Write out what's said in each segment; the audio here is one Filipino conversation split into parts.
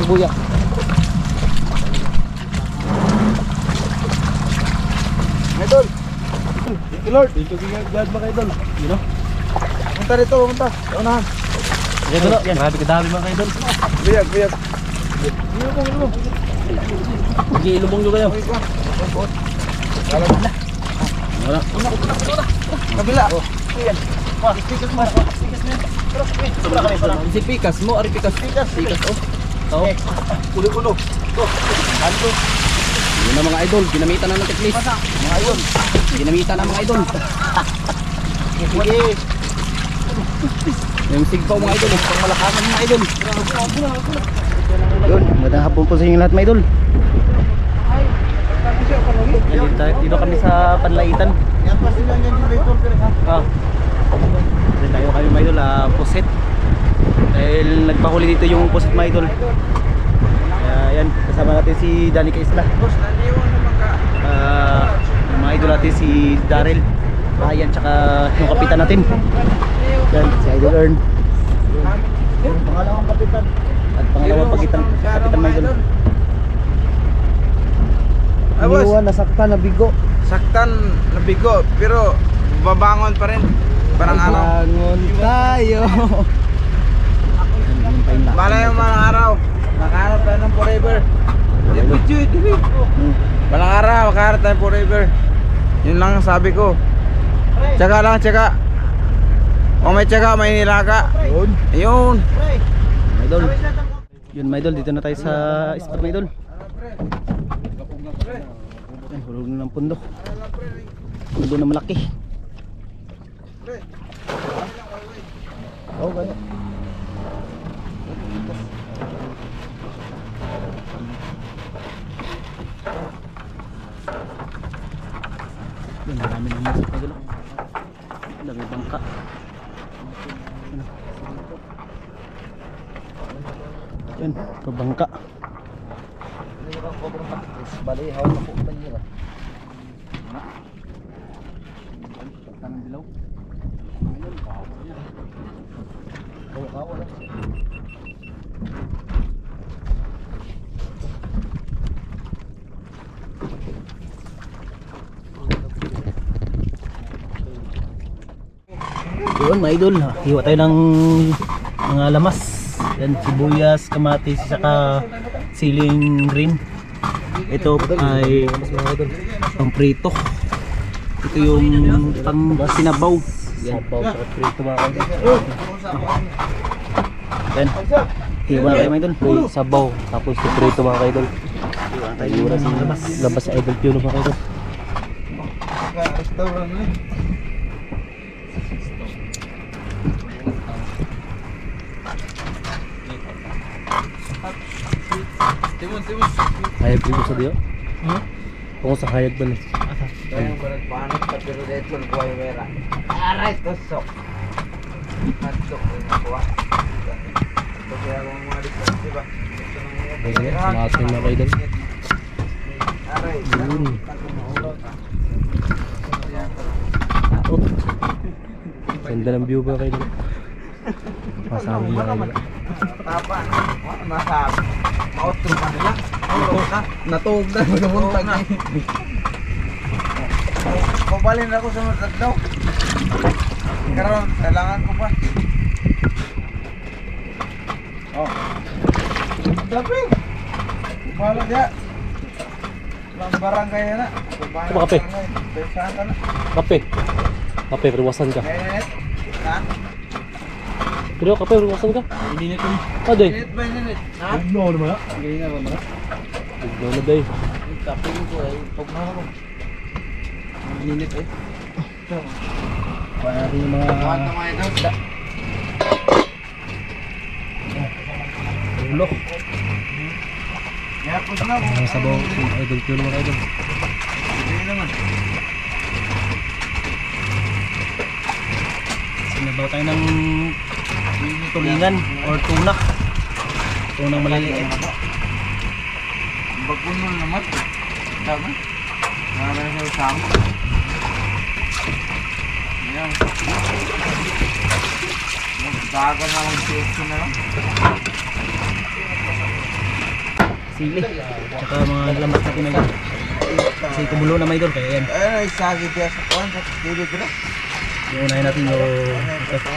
buya. Idol. Thank you Lord. Thank you God mga idol. You know? Punta dito, punta. Unahan. Okay idol, grabe kadami mga idol. Biyag, biyag. Mag-iilubong nyo kayo. Wala. Kabila. Si Pikas mo, ari Pikas. Pikas oh. Oo. Ulo-ulo. Ano? Yun na mga idol, ginamitan na ng teknis. Mga idol. Ginamitan na mga idol. Sige. Yung sigpaw mga idol, pang malakaman mga idol. Yun, magandang hapon po sa inyo lahat mga idol. Dito kami sa Panlaitan. Yan pa sila yan yung Victor pero ha. Ah. Then tayo kami mga idol, pusit. Dahil nagpahuli dito yung pusit mga idol. Kaya yan, kasama natin si Danny Kaisla. Yung mga idol natin si Daryl, Ryan, tsaka yung kapitan natin. Yan, si Idol Earn. Pangalawang kapitan. At pangalawang kapitan mga idol. Ay boss, Iniwan, nasaktan, nabigo. saktan, nabigo, pero babangon pa rin. Parang ano. Bangon tayo. Bala yung mga araw. Makaharap tayo ng forever. Balang araw, makaharap tayo forever. Yun lang ang sabi ko. Tsaka lang, tsaka. Kung may tsaka, may nilaga. Yun. Ayun. Mga idol. Yun mga idol, dito na tayo sa spot mga idol. Yan, hulog na ng pundo. Pundo na malaki. Oh, ganyan. Yan, marami ng mga idol. Dami bangka. Yan, pabangka. Bali, hawak na po ba niya? Tanang dilaw. Kawa lang. Yun mga idol, hiwa tayo ng mga lamas. Yan, sibuyas, kamatis, saka siling green. Ito ay pang prito. Ito yung pang sinabaw. Yan. Sabaw sa prito mga idol. Yan. Hiwa tayo mga idol. May sabaw, tapos si prito mga idol. Hiwa sa lamas. Labas sa idol piyo mga idol. Restaurant na eh. Hayag ko sa diyo? Kung sa hayag ba ni? Kaya yung panagpanot pa pero dito ang buhay wera. Aray, tusok. Tusok ko yung kuha. Ito kaya kung mga dito, diba? Ayun, sumatin mga idol. Aray, Yun. Ganda ng view ba kayo? Masabi mga idol. Tapa, nasabi. Mautro pa nila. Natuog na, namuntag na. Pabalin ako sa mga tatlo. Karoon, kailangan ko pa. Oh. Dapi. Bala dia. Lang barangay na. Apa kape? Besahan ka na. Kape. Kape, perwasan ka. Kaya ha? Pero kape, perwasan ka. Hindi na ito. Ade. Init ba init? Ha? No, naman na. Hindi na ba mga? No, na day. Tapin ko ay pag mo. Init eh. Kuha natin yung mga Kuhan na mga ito. ulo. Kaya po na mo. Ang sabaw, yung idol piyo mga idol. Hindi naman. Sinabaw tayo ng tulingan or tuna. Tunang maliliit. Bagunol naman. Tama? Wala na sa usama. Ayan. Magdagan na lang safety na lang. sili. Tsaka mga lamas natin mga idol. Kasi kumulo na mga idol, kaya yan. Ay, isagi tiya sa kuwan, sa tili ko na. Yung unahin natin yung ito.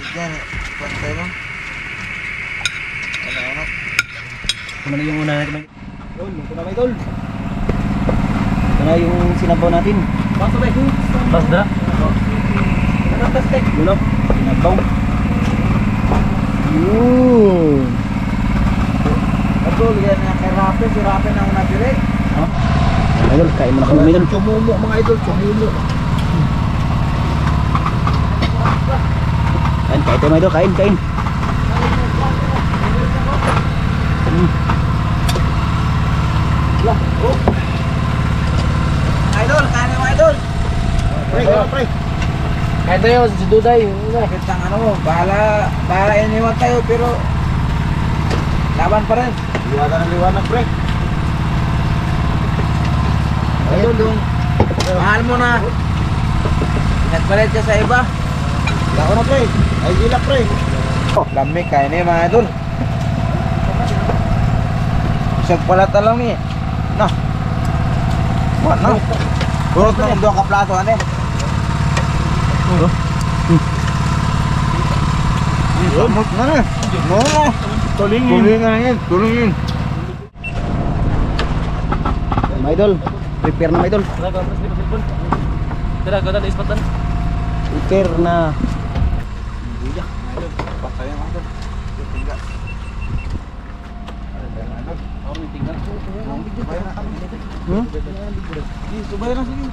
Diyan, pantay mo. Ano? Ito na yung unahin natin mga idol. Ito na mga idol. Ito na yung sinabaw natin. Bas da? Yun o, sinabaw. Yun. Idol, yan nga kay Rape, si Rape na una dili. Ha? Mga idol, kain mo na kami mga idol. Chumumo mga idol, chumumo. Kain, kain tayo mga idol, kain, kain. Idol, kanin mo idol. Pre. Kahit tayo si Duday. Bakit ang ano, bahala iniwan tayo pero laban pa rin. Liwanag ng liwanag, pre. Idol, yung mahal mo na. Nagpalit ka sa iba. Ako na, pre. Ay, gilak, pre. Lamig kayo ni mga idol. Isang palata lang ni. Na. Buat na. Burot na yung doon ka plato, ane. Samot na na. No. Tulingin. Tulingin. Mga idol, prepare na mga idol. Prepare na. Patay ang idol. Tinggal. Hmm? Subay na sige.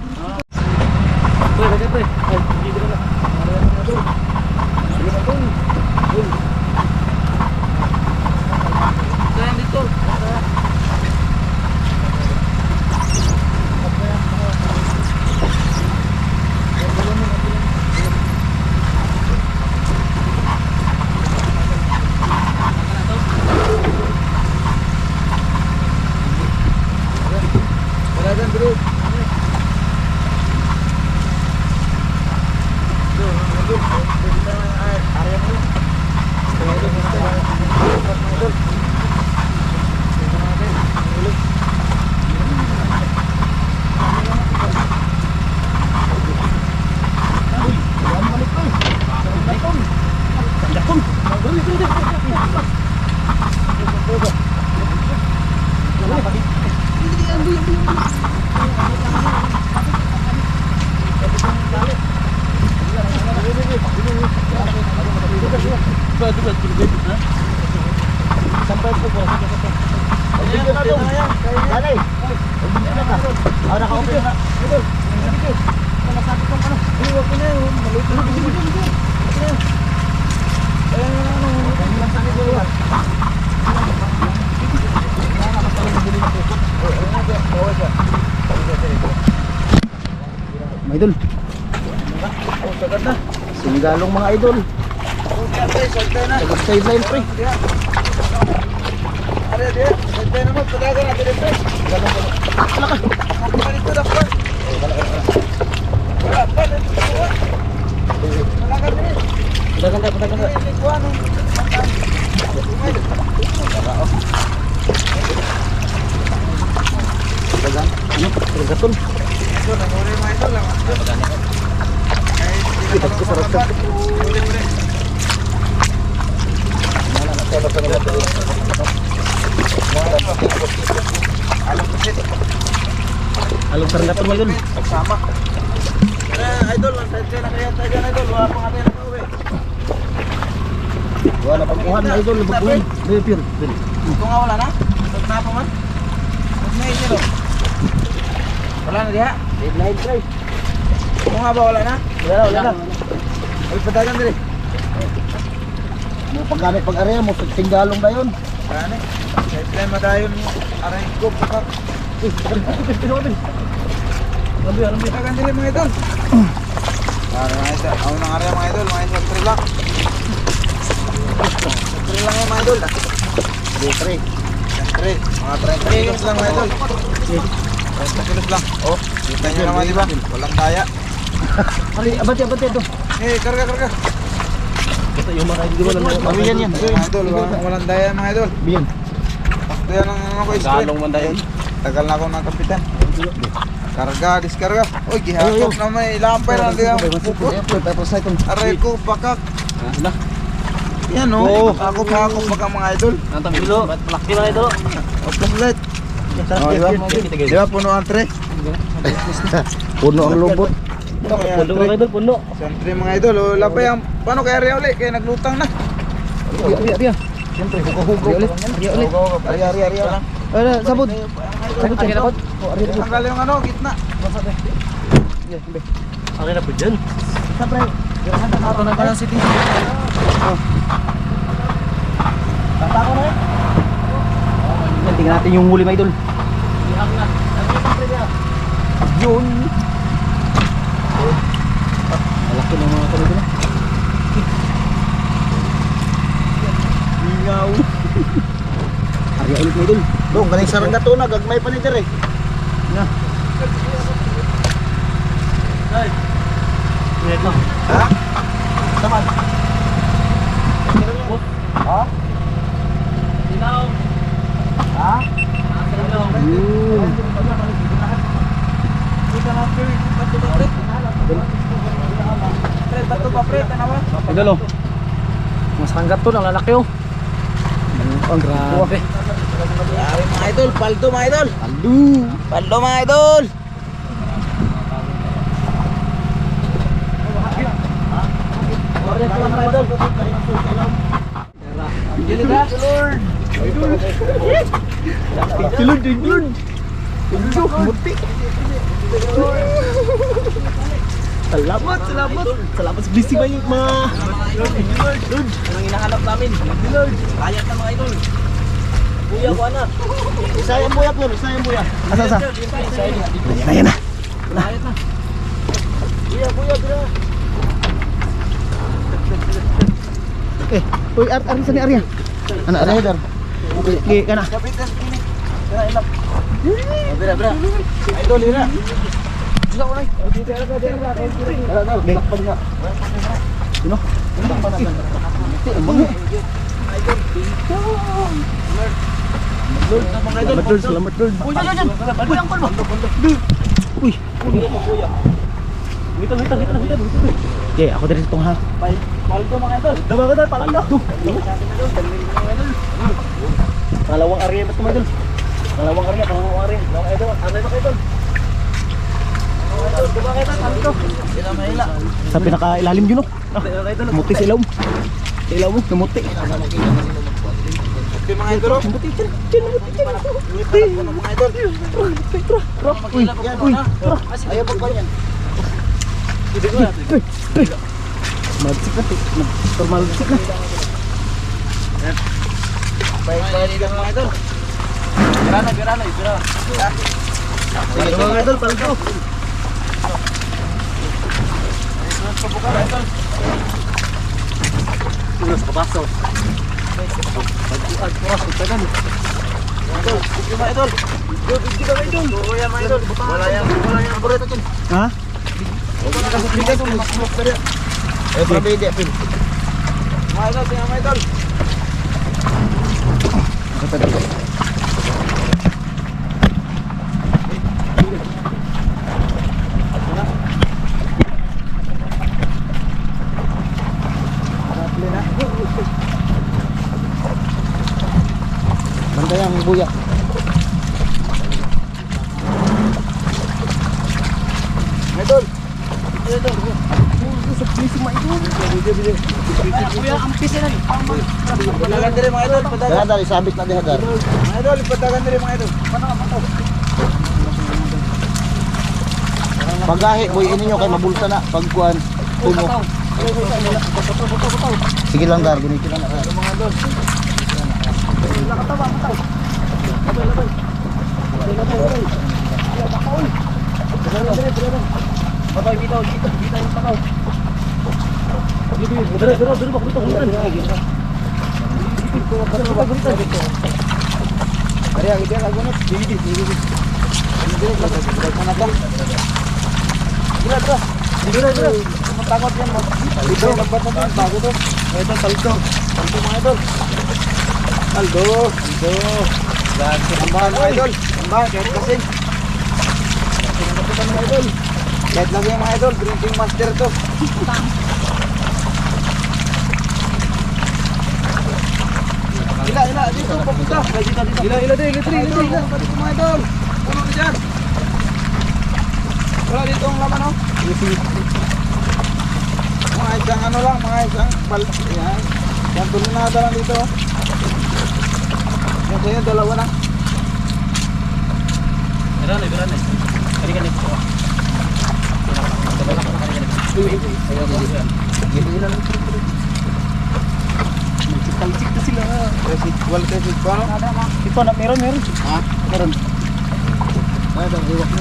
Mga idol. Sinigalong mga idol. Sagot sideline, pre. Gaton. Kita ke sarap. Along sarap mo idol. Sama. Idol, side na kaya tayo idol, wala pa kami na uwi. Wala pang kuhan na idol, baguhin. Pure. Ito nga wala na? Ito na pa man? Huwag na yun yun. Wala na diha? Deadline, pre. Ito nga ba wala na? Wala na. Ay, patagan dili. Mo paggamit pag-area mo, tinggalong na yun. Kaya na. Side madayon mo. Aray ko, pakak. Patagan dili mga idol. Mga idol, ako nang area mga idol, mga idol, 3 lang. 3 lang yan mga idol. 3. Mga 30 kilos lang mga idol. 30 kilos lang. Oh, kita nyo naman diba? Walang daya. Abante ito. Eh, karga. Yung mga hindi mo lang. Pamilyan yan. Mga idol, walang daya mga idol. Biyan. Kaya lang ano ko screen. Galong man dayon. Tagal na ako ng kapitan. Karga, diskarga. Uy, gihakot na may lampay na diyan. Aray ko, bakak. Ano? Yan o, hakot-hakot baka mga idol. Ang tamilo. Laki na ito. Oplas light. Oh, di ba puno ang tre? Puno ang lubot. Puno mga idol, puno. Siyempre mga idol, wala pa yan. Paano kaya rin ulit? Kaya naglutang na. Riya. Siyempre, hugo ulit. Riya ulit. Ari lang. Sabod. Sabod siya. Tanggalin yung ano, gitna. Akin na po dyan. Siyempre. Ito na pala si Tito. Tatako na yan. Tingnan natin yung huli mga idol. Yun. Malaki ng mga kalito na. Ingaw. Arya ulit mga idol. Dong, galing sarang gato na. Gagmay pa ni Jer eh. Na. Ito. Ha? Saman. Ha? Ilaw. Ha? Ilaw. Yun. Bato pa pre, tanawa. Idol oh. Mas hanggat to, ang lalaki oh. Ang grabe. Ari mga idol, paldo mga idol. Paldo. Paldo mga idol. Tilod, tilod. Tilod, muti. Salamat, salamat. Salamat sa busy ba yung mga... Lord, Anong hinahanap namin? Lord. Kayat na mga idol. Kuya ko na. Isayang buyak, Lord. Isayang buyak. Asa. Ayan na. Kayat na. Kuya, bira. Eh, uy, Ari sa ni Arya. Anak Arya, Dar. Okay, kana. Bira. Idol, ira. Sino? Selamat Lord. Uy. Ngitong. Okay, ako dari sa tong ha. Paldo mga idol. Dama ka dal, palanda. Pangalawang area ba tumadol? Pangalawang area. Dalawang idol. Ano ba idol? Sa pinakailalim yun, no? Muti sa ilaw. Sa ilaw mo, namuti. Okay mga idol. Namuti, chan. Muti. Mga idol. Uy, Ayaw pa ba yan? Magsik na, malsik na. Baik lang mga idol. Bira. Paldo mga idol, paldo. Unas kabaso. Pagkuhan, puras, pagtagan. Idol, sige mga idol. Kuya mga idol. Wala yan burrito dyan. Ha? Bigay ko mag-smoke pa rin. Pabili pin. Mga idol, tingnan mga idol. Banda yang buyak. Mga idol. Kuya, ang pisi na. Padagan din mga idol. Padagan. Dari sabit na dihadar. Mga idol, padagan din mga idol. Pagahi, boy, ini nyo kay mabulsa na. Pagkuhan, tumo. Sige lang, Dar. Gunitin lang na. Mga idol. Babay, bitaw yung pakaw. Dito, bak dito, gulitan. Ari, ang ideya kagunot. Sige. Mana ba? Dira. takot yan. Dito, lambat na din. Bago to. Idol, paldo. Paldo mga idol. Aldo. Tambahan mga idol. Tambahan, kahit kasing. Kasing mga idol. Kahit lagi mga idol, drinking master to. Ila, dito, papunta. Ila, dito mga idol. Puno na dyan. Wala dito ang laman, no? Mga isang ano lang, mga isang yan. Yan, tulunada lang dito. Yan sa'yo, dalawa na. Biran eh. Kani. Talsik na sila. Wala tayo sito, ano? Ito na, meron. Ha? Meron. Iwak na.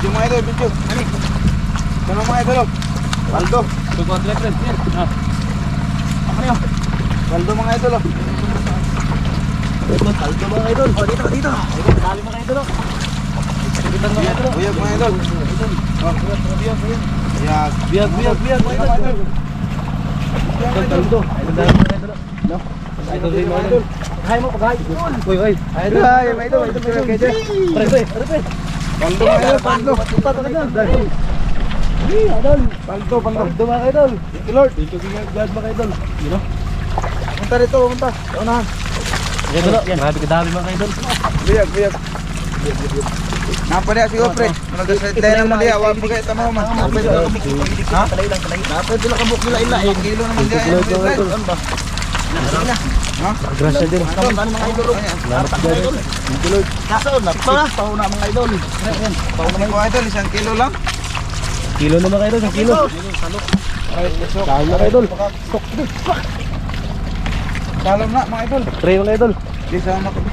Yung mga idol, video. Ano mga idol? Waldo. Pag-contract rin. Yan. Ako na yun. Waldo mga idol. Paldo mga idol. O, dito. Dali mga idol. Sakitan mga idol. Buyag mga idol. Buyag. Biyag mga idol. Paldo. Dali mga idol. No? Idol rin mga idol. Paghay mo. Uy. Idol, mga idol. Pare. Waldo mga idol, Waldo. Paldo mga idol. Thank you Lord. Thank you God mga idol. You know? Punta rito, punta. Unahan. Idol, yan. Grabe kadami mga idol. Buyag. Napa dia siguro pre. Nag-set tayo naman dia, wag mo kayo tama man. Ha? Napa dila ka bukila ila 1 kilo naman dia. Ha? Grasya din. Ano mga idol? Salamat mga idol. Thank you Lord. Kaso na pauna mga idol. Pauna mga idol, 1 kilo lang. Kilo na mga idol, 1 kilo. Dami mga idol. Salam na mga idol. Tray mga idol. Di sama ko.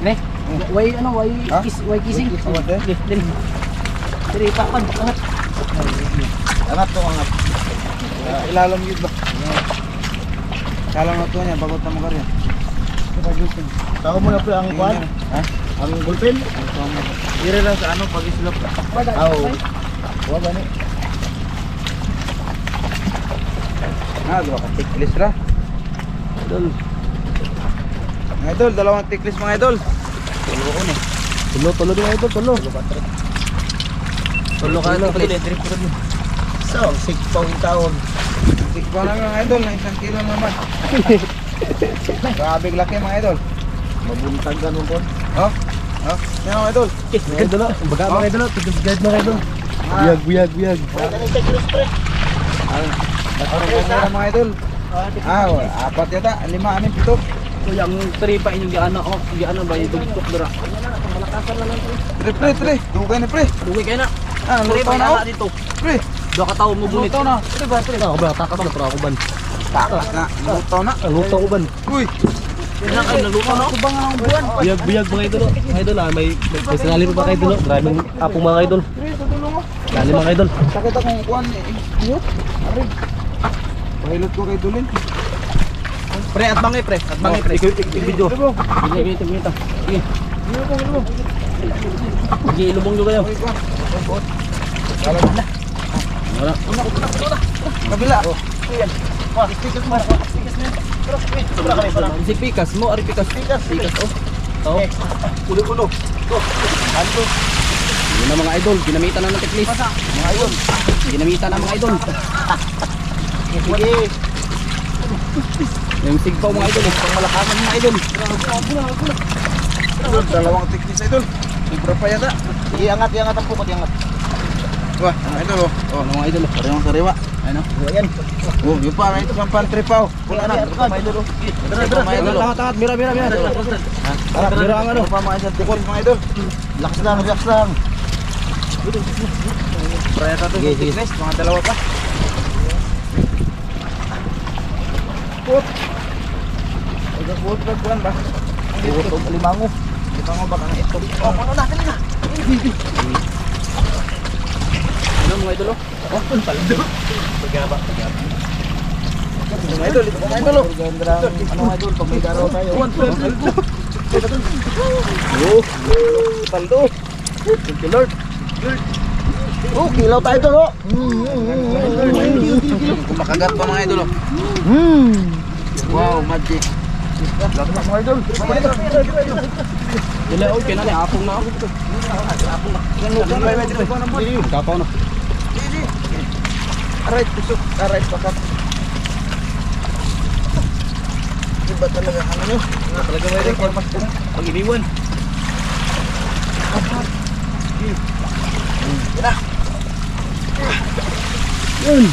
Ne? Way Ha? kissing. Tray papan, angat. Angat to angat. Ilalam yun ba? Salam na to niya, bagot na mo ka rin. Tao mo na po ang kwan. Ha? Ang gulpen. Dire lang sa ano pag-islop. Wa ba ni? Dua ka tiklis ra. Idol. Mga idol, 2 tiklis mga idol. Tulo ko ni. Tulo din idol, tulo. Tulo ka tiklis. So, sikpong taon. Tikwa na mga idol, na 1 kilo naman. Grabe laki mga idol. Mabuntag ganun po. Oh. Yan mga idol. Mga idol, baga mga idol, tigil mga idol. Buyag. Ano mga idol? Apat yata, 5, 6, 7. Yung tripa inyong giana ko, giana ba yung dugtok dira. Pre. Dugay ni pre. Duwi kayo na. Luto na ako. Dito. Pre. Dua ka tawo mo bunit. Luto na. Ako ba takas na para ako ban. Takas na. Luto na. Luto ko ban. Uy. Yan kayo naluto na. Subang ang buwan. Buyag mga idol. Mga idol may sinali pa kayo idol. Maraming apong mga idol. Pre, tutulong mo. Dali mga idol. Sakit akong kuwan eh. Yut. Aray. Pahilot ko kay Dulin. Pre, at bangay pre. Video. Sige. Sige, ilubong nyo kayo. Uy, kuwan. Bot. Salam na. Wala. Kabila. Si Pikas mo, ari Pikas. Oh. Tao. Ulo. Ano? Yun na mga idol, ginamitan na ng teklis. Mga idol. Ginamitan na mga idol. Sige. Yung sigpaw mga idol, pang malakasan mga idol. 2 tiklis idol. Libra pa yata. Sige, angat ang pukot, angat. Wah, mga idol oh. Ano mga idol? Sariwa. Ano? Ayan. Oh, yung pa, ito pang pantry pa oh. Pula na. Mga idol oh. Mga idol oh. Angat, mira. Mira ang ano. Pa mga isang tukol mga idol. Relax lang. Praya ka to. Sige. Tiklis, mga 2 pa. Put. Put kuan ba? Putog limango. Limango ba kana ito? Oh, ano na, dali na. Ano mga idol? Oh, paldo. Pagaba. Mga idol, ito mga idol. Ano mga idol, pag may daraw tayo. Paldo. Thank you Lord. Oh, kilaw tayo to, no? Kumakagat pa mga idol, oh. Wow, magic. Lagi na mga idol. Dila, okay na niya. Apong na ako. Kapaw na. Aray, tusok. Aray, pakat. Iba talaga, ano nyo? Talaga may reformas ko. Pag-iniwan. Yun.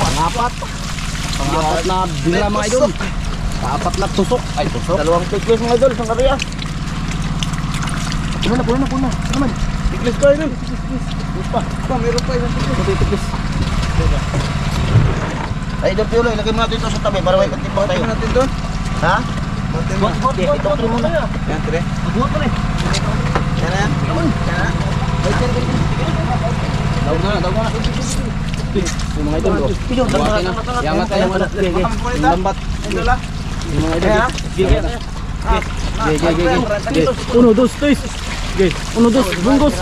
Pangapat. Pangapat na bila mga idol. Apat na tusok. Ay, tusok. Dalawang tiklis mga idol, isang kariya. Puna na. Naman. Tiklis ko idol. Pa, meron pa isang tiklis. Tiklis. Ay, idol Piolo, ilagay mo natin ito sa tabi para may katimbang tayo. Natin doon? Ha? Natin mo. Ito muna. Yan, tire. Magbuhat mo na eh. Yan na yan. Yan na. Daw na. Yung mga idol. Buhatin na. Yangat tayo. Yung lambat. Idol ah. Yung mga idol. Gigit. Gay. 1, 2, 3. Gay. 1, 2, bunggos.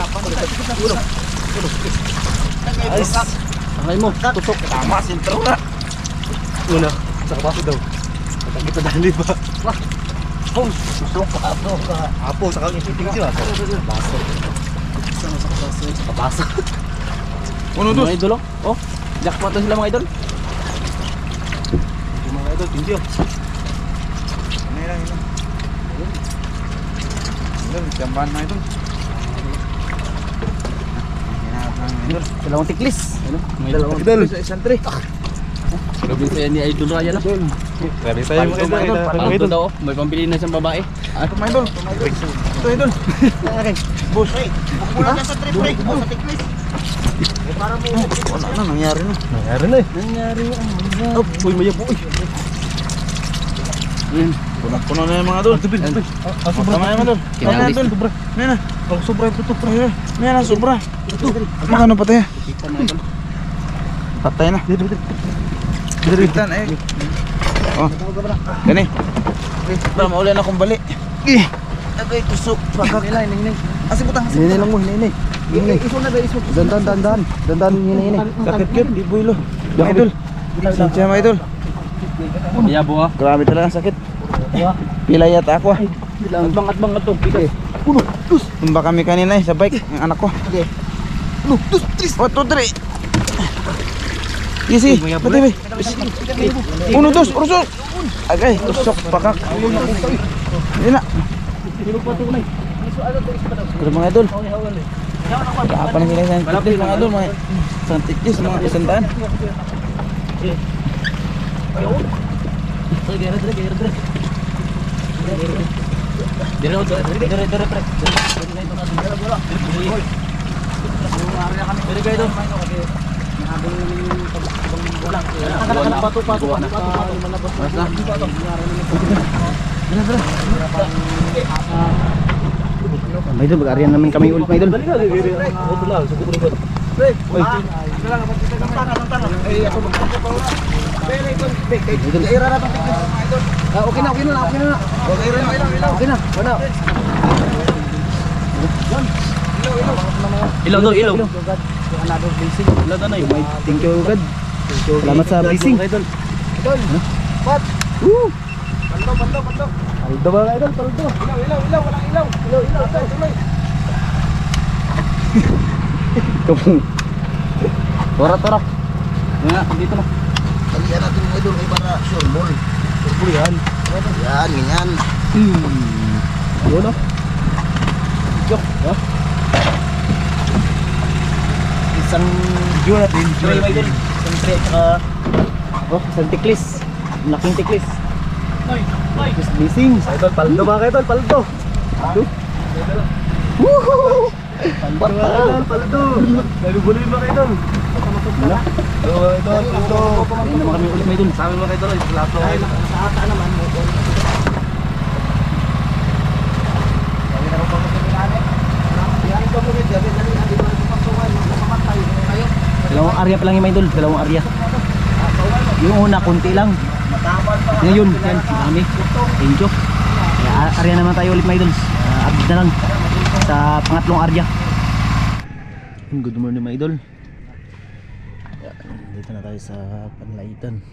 Ayos. Sakay mo. Tusok. Tama, sintro na. Una. Sa kapaso daw. Kita dali ba? Tusok ka. Apo, sa kang isiting siya. Baso. Sa kapaso. 1, 2. Mga idol, oh. Jackpot na sila mga idol. Mga idol, tingin siya. Yan. Idol, jamban na idol. Dalawang tiklis. Dalawang tiklis sa isang tray. Grabe sa ni Idol Ryan na. Grabe tayo mga idol. Paldo daw, may pambili na siyang babae. Ito mga idol. Ito idol. Boss. Bukula ka sa tray, pre. Boss sa tiklis. Para mo. Ano na nangyari na? Nangyari ang uy, mayabo uy. Puno na yung mga idol. Tama na yung idol. Kinalis. Yan na. Ang sobra ito. Yan na, sobra. Makano patay? Kita na idol. Patay na. Bitan eh. Oh. Gani. Para maulan akong bali. Agay tusok. Bakak. Asi butang. Hinay lang mo, hinay. Iso na ba iso? Dandan, hinay. Sakit yun, di builo. Mga idol. Sinsya mga idol. Mayabo ah. Grabe talaga ang sakit. Pilay yata ako ah. Atbang ato. Bigay. Tumba kami kanina eh sa bike, ang anak ko. Okay. 1, 2, 3. 1, 2, 3. Easy. Pati ba? 1, 2, urusok. Agay, tusok, pakak. Hindi na. Pero mga idol. Apa na nila sa tikis mga idol, mga isang tikis, mga isang daan. May idol, mag-arian namin kami ulit may idol. Okay na. Wala. Ilaw daw, ilaw. Ilaw daw na yun. Thank you God. Salamat sa blessing. Pat. Paldo. Aldo ba idol? Paldo. Ilaw, walang ilaw. Tuloy. Tora. Nga, dito na. Talian natin mga idol, para sure ball. Yan. Yan, ganyan. Yun o. Isang video natin. Tray may idol. Isang tray at saka isang tiklis. Laking tiklis. Tiklis blessing. Idol, paldo mga idol, paldo. Woohoo! Paldo. Nalubuloy mga idol. Idol, paldo. Ayun naman kami ulit may idol. Sabi mga idol, plato. Sa ata naman mo. Dalawang area pa lang yung mga idol. Dalawang area. Yung una, konti lang. Ngayon, yan, marami. Thank you. Kaya, area naman tayo ulit, mga idols. Update na lang sa pangatlong area. Good morning, mga idol. Dito na tayo sa Panlaitan.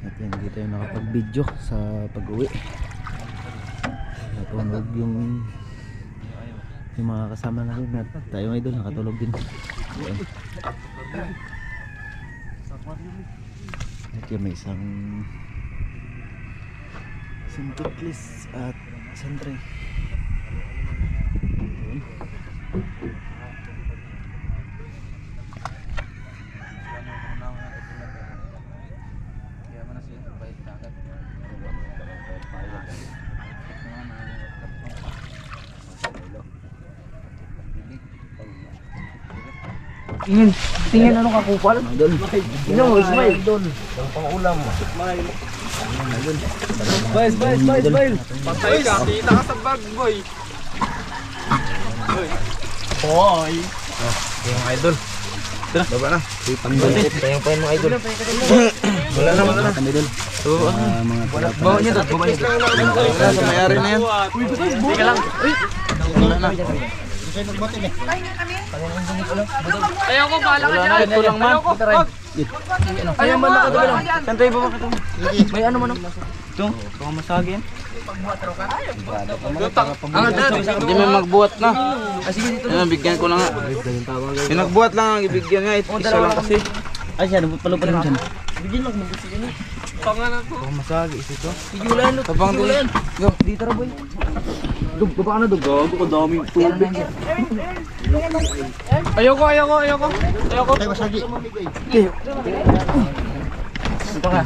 At yan, dito tayo nakapag-video sa pag-uwi. Natulog yung mga kasama natin. At tayo, mga idol, nakatulog din. Ayan. At yan, may isang tuklis at isang tray. Ayan. Tingin ano kakupal? Idol. Tingnan mo, Ismail. Smile. Patay ka, kita ka sa bag, boy. Yung idol. Tara, baba na. Tayong pa yung mga idol. Wala na. Kami idol. Mga Bawa niya doon, bawa niya doon. Mayari na yan. Teka lang. Wala na. Ayaw ko, bahala ka dyan. Ito lang man. Ayaw mo, nakagabi lang. Saan tayo baba ka to? May ano man. ito. Pangamasagi yan. Hindi may magbuhat na. Yan, bigyan ko lang nga. Yung nagbuhat lang ang ibigyan nga. Isa lang kasi. Ay siya, palo pa rin dyan. Pangalan ko. Masagi, isa to. Tabang din. Go, dito ra boy. Dug, baba ka na dug. Gago ka daming tubig. Ayaw ko. Tayo masagi. Dito ka.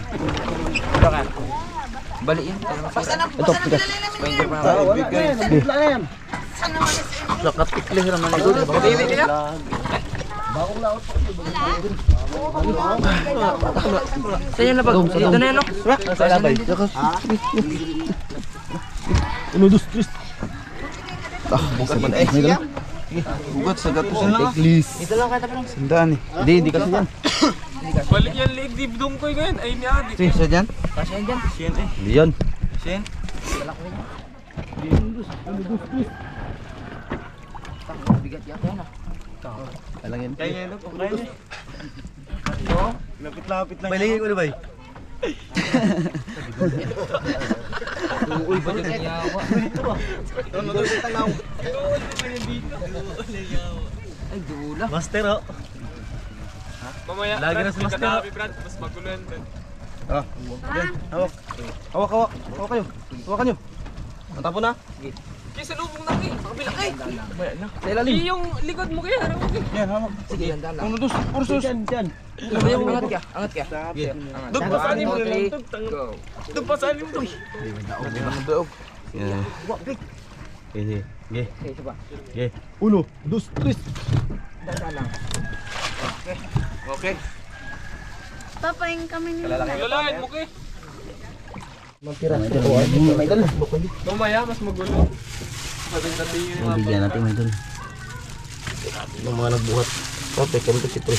Balik yan. Ito, pitas. Nakatikli naman ito. David niya? Sa'yo na pag. Dito na yan, no? Uno, dos, tres. Bugat sa gatusan lang. Please. Ito lang kaya tapos. Sandaan eh. Hindi kasi yan. Balik yan, lead deep doom ko yun. Ay, niya. Isa dyan? Hindi yan. Siyan? Bigat yata yun ah. Alang yan. Kaya nga, pagkain niya. Lapit-lapit lang. Bailingin ko na ba? Uy, ba dyan niya ako? Ay, dula. Master, oh. Mamaya, Lagi na si Brad, Master. ika na kami, Brad. Mas magulo yan, Brad. Hawak kayo. Hawakan nyo. Matapon na. Kaya sa lubong na, eh. Sa kabila, eh. Sa ilalim. Yung likod mo kaya, harap mo, eh. Yan, hawak. Sige, handa lang. Dos, kursus. Dyan. Angat ka, angat ka. Doon pa saan mo lang, Tug. Go. Doon pa saan mo, Tug. Yan. Okay. Okay, isa pa. Okay. Uno, dos, tres. Handa lang. Okay. Papain kami nila. Lalain mo, eh. Idol. Mamaya, mas magulo. Sabi yun yung mga Bigyan natin, idol. Yung mga nagbuhat. Teka, ito si Tres.